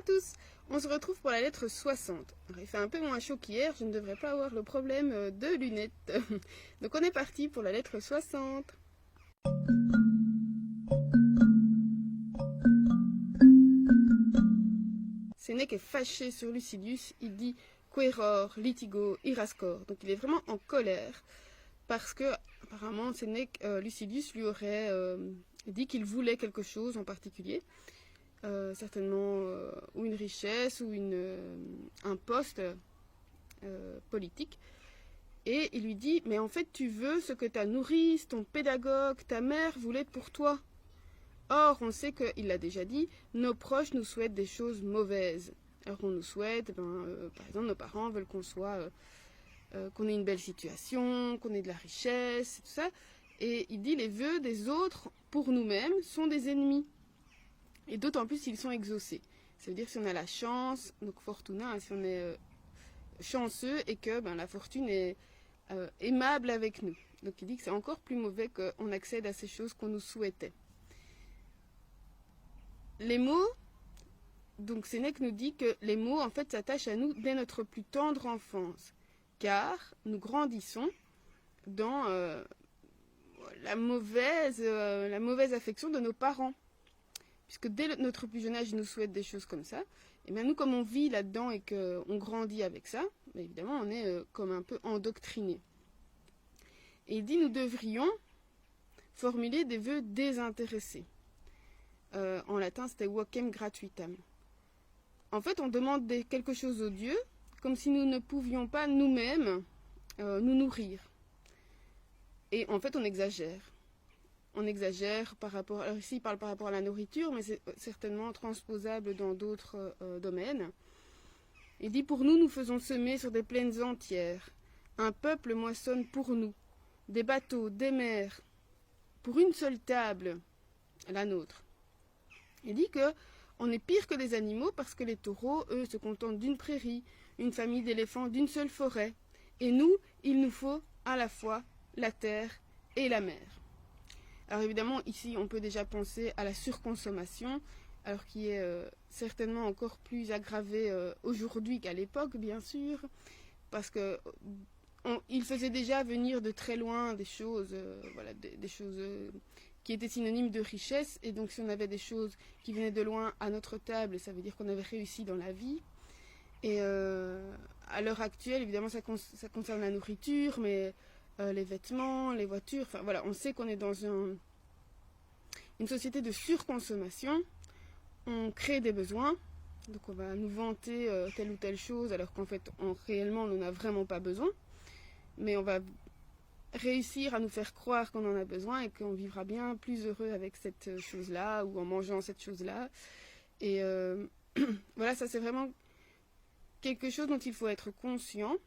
tous, on se retrouve pour la lettre 60. Alors, il fait un peu moins chaud qu'hier, je ne devrais pas avoir le problème de lunettes. Donc on est parti pour la lettre 60. Sénèque est fâché sur Lucilius, il dit quaeror, litigo, irascor. Donc il est vraiment en colère parce que apparemment Sénèque, Lucilius lui aurait dit qu'il voulait quelque chose en particulier. Certainement ou une richesse ou un poste politique. Et il lui dit, mais en fait tu veux ce que ta nourrice, ton pédagogue, ta mère voulaient pour toi. Or on sait qu'il l'a déjà dit, nos proches nous souhaitent des choses mauvaises. Alors on nous souhaite, par exemple nos parents veulent qu'on ait une belle situation, qu'on ait de la richesse, et tout ça. Et il dit les vœux des autres pour nous-mêmes sont des ennemis. Et d'autant plus s'ils sont exaucés. Ça veut dire si on a la chance, donc fortuna, si on est chanceux et que la fortune est aimable avec nous. Donc il dit que c'est encore plus mauvais qu'on accède à ces choses qu'on nous souhaitait. Les mots, donc Sénèque nous dit que les mots en fait s'attachent à nous dès notre plus tendre enfance. Car nous grandissons dans la mauvaise affection de nos parents. Puisque dès notre plus jeune âge, ils nous souhaitent des choses comme ça. Et bien nous, comme on vit là-dedans et qu'on grandit avec ça, évidemment, on est comme un peu endoctriné. Et il dit, nous devrions formuler des vœux désintéressés. En latin, c'était vocem gratuitam. En fait, on demande quelque chose au Dieu, comme si nous ne pouvions pas nous-mêmes nous nourrir. Et en fait, on exagère. On exagère par rapport, alors ici il parle par rapport à la nourriture, mais c'est certainement transposable dans d'autres domaines. Il dit, pour nous, nous faisons semer sur des plaines entières. Un peuple moissonne pour nous, des bateaux, des mers, pour une seule table, la nôtre. Il dit qu'on est pire que des animaux parce que les taureaux, eux, se contentent d'une prairie, une famille d'éléphants d'une seule forêt. Et nous, il nous faut à la fois la terre et la mer. Alors évidemment, ici, on peut déjà penser à la surconsommation, alors qui est certainement encore plus aggravée aujourd'hui qu'à l'époque, bien sûr, parce qu'il faisait déjà venir de très loin des choses, des choses qui étaient synonymes de richesse, et donc si on avait des choses qui venaient de loin à notre table, ça veut dire qu'on avait réussi dans la vie. Et à l'heure actuelle, évidemment, ça concerne la nourriture, mais les vêtements, les voitures, enfin voilà, on sait qu'on est dans une société de surconsommation. On crée des besoins, donc on va nous vanter telle ou telle chose, alors qu'en fait, réellement, on n'en a vraiment pas besoin. Mais on va réussir à nous faire croire qu'on en a besoin et qu'on vivra bien plus heureux avec cette chose-là ou en mangeant cette chose-là. Et voilà, ça c'est vraiment quelque chose dont il faut être conscient,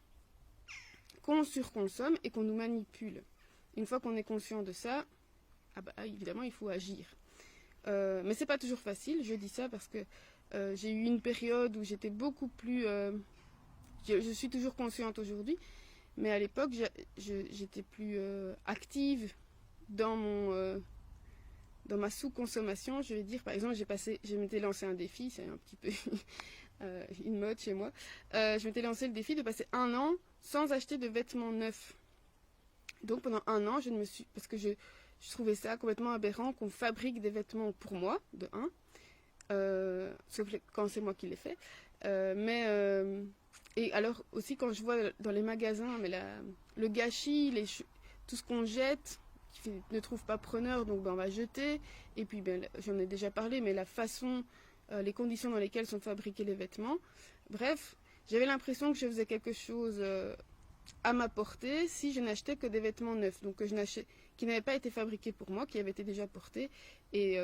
qu'on surconsomme et qu'on nous manipule. Une fois qu'on est conscient de ça, évidemment il faut agir. Mais c'est pas toujours facile, je dis ça parce que j'ai eu une période où j'étais beaucoup plus... je suis toujours consciente aujourd'hui, mais à l'époque j'étais plus active dans ma sous-consommation. Je vais dire, par exemple, je m'étais lancé un défi, c'est un petit peu une mode chez moi. Je m'étais lancé le défi de passer 1 an sans acheter de vêtements neufs. Donc pendant 1 an, parce que je trouvais ça complètement aberrant qu'on fabrique des vêtements pour moi, de 1, sauf quand c'est moi qui les fais. Et alors aussi quand je vois dans les magasins, le gâchis, tout ce qu'on jette, qui ne trouve pas preneur, donc on va jeter. Et puis j'en ai déjà parlé, mais la façon, les conditions dans lesquelles sont fabriqués les vêtements. Bref, j'avais l'impression que je faisais quelque chose à ma portée si je n'achetais que des vêtements neufs, donc qui n'avaient pas été fabriqués pour moi, qui avaient été déjà portés et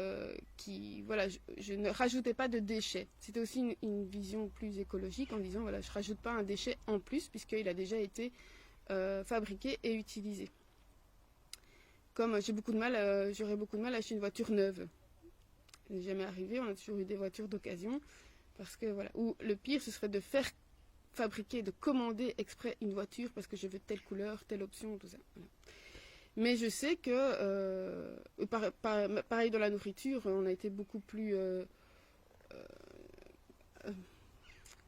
je ne rajoutais pas de déchets. C'était aussi une vision plus écologique en disant voilà, je rajoute pas un déchet en plus puisqu'il a déjà été fabriqué et utilisé. Comme j'aurais beaucoup de mal à acheter une voiture neuve. Ça n'est jamais arrivé, on a toujours eu des voitures d'occasion parce que voilà. Ou le pire, ce serait de faire fabriquer, de commander exprès une voiture parce que je veux telle couleur, telle option, tout ça. Voilà. Mais je sais que, pareil dans la nourriture, on a été beaucoup plus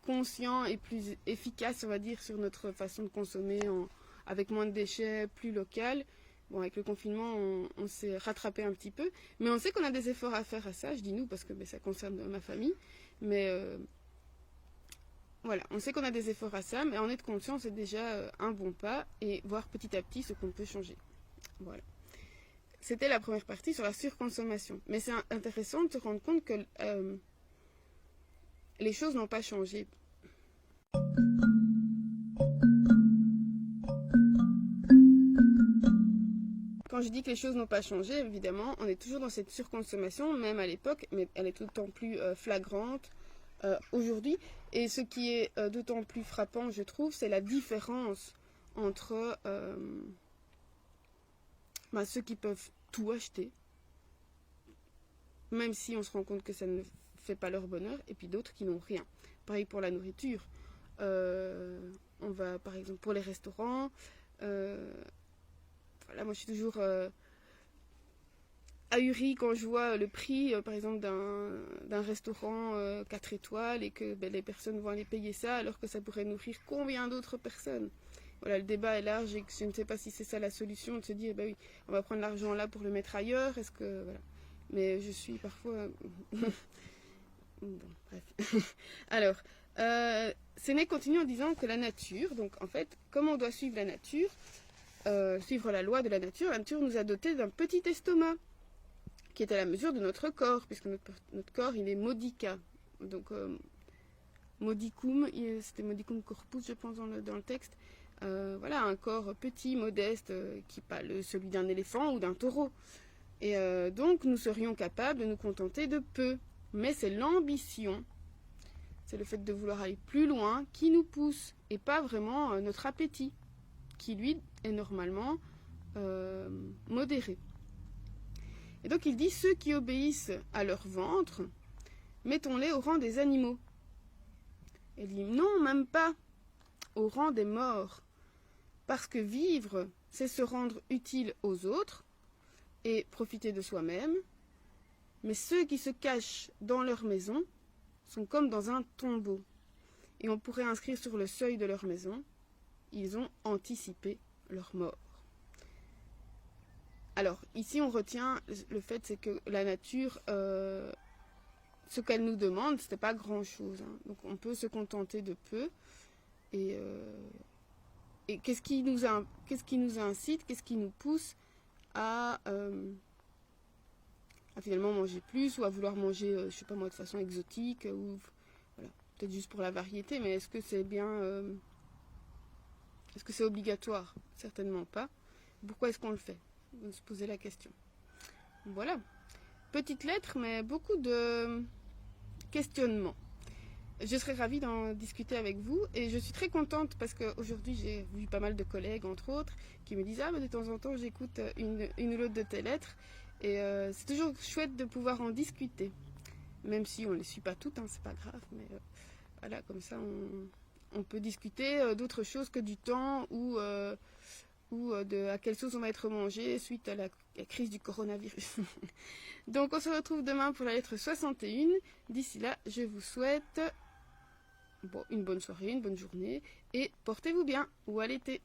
conscient et plus efficace, on va dire, sur notre façon de consommer, avec moins de déchets, plus local. Bon, avec le confinement, on s'est rattrapé un petit peu, mais on sait qu'on a des efforts à faire à ça. Je dis nous parce que ça concerne ma famille, mais voilà, on sait qu'on a des efforts à ça, mais en être conscient, c'est déjà un bon pas, et voir petit à petit ce qu'on peut changer. Voilà. C'était la première partie sur la surconsommation. Mais c'est intéressant de se rendre compte que les choses n'ont pas changé. Quand je dis que les choses n'ont pas changé, évidemment, on est toujours dans cette surconsommation, même à l'époque, mais elle est d'autant plus flagrante aujourd'hui. Et ce qui est d'autant plus frappant, je trouve, c'est la différence entre ceux qui peuvent tout acheter, même si on se rend compte que ça ne fait pas leur bonheur, et puis d'autres qui n'ont rien. Pareil pour la nourriture. On va, par exemple, pour les restaurants, voilà, moi je suis toujours ahurie quand je vois le prix, par exemple, d'un restaurant 4 étoiles et que les personnes vont aller payer ça alors que ça pourrait nourrir combien d'autres personnes. Voilà, le débat est large et je ne sais pas si c'est ça la solution, de se dire, oui, on va prendre l'argent là pour le mettre ailleurs, est-ce que, voilà. Mais je suis parfois... bon, bref. Alors, Sénèque continue en disant que la nature, donc en fait, comment on doit suivre la nature, suivre la loi de la nature nous a doté d'un petit estomac, qui est à la mesure de notre corps, puisque notre corps, il est modica. Donc, modicum, c'était modicum corpus, je pense, dans le texte. Voilà, un corps petit, modeste, qui n'est pas celui d'un éléphant ou d'un taureau. Et donc, nous serions capables de nous contenter de peu. Mais c'est l'ambition, c'est le fait de vouloir aller plus loin qui nous pousse, et pas vraiment notre appétit, qui lui est normalement modéré. Et donc il dit, ceux qui obéissent à leur ventre, mettons-les au rang des animaux. Et il dit, non, même pas, au rang des morts. Parce que vivre, c'est se rendre utile aux autres et profiter de soi-même. Mais ceux qui se cachent dans leur maison sont comme dans un tombeau. Et on pourrait inscrire sur le seuil de leur maison, ils ont anticipé leur mort. Alors, ici, on retient le fait, c'est que la nature, ce qu'elle nous demande, c'était pas grand-chose. Hein. Donc, on peut se contenter de peu. Et qu'est-ce qui nous incite, qu'est-ce qui nous pousse à finalement manger plus, ou à vouloir manger, je sais pas moi, de façon exotique, ou voilà, peut-être juste pour la variété, mais est-ce que c'est bien... est-ce que c'est obligatoire? Certainement pas. Pourquoi est-ce qu'on le fait? On va se poser la question. Voilà. Petite lettre, mais beaucoup de questionnements. Je serais ravie d'en discuter avec vous, et je suis très contente parce qu'aujourd'hui j'ai vu pas mal de collègues, entre autres, qui me disent « Ah, mais de temps en temps j'écoute une ou l'autre de tes lettres ». Et c'est toujours chouette de pouvoir en discuter. Même si on ne les suit pas toutes, hein, c'est pas grave, mais voilà, comme ça on peut discuter d'autres choses que du temps ou de à quelle sauce on va être mangé suite à la crise du coronavirus. Donc on se retrouve demain pour la lettre 61. D'ici là, je vous souhaite une bonne soirée, une bonne journée et portez-vous bien ou à l'été.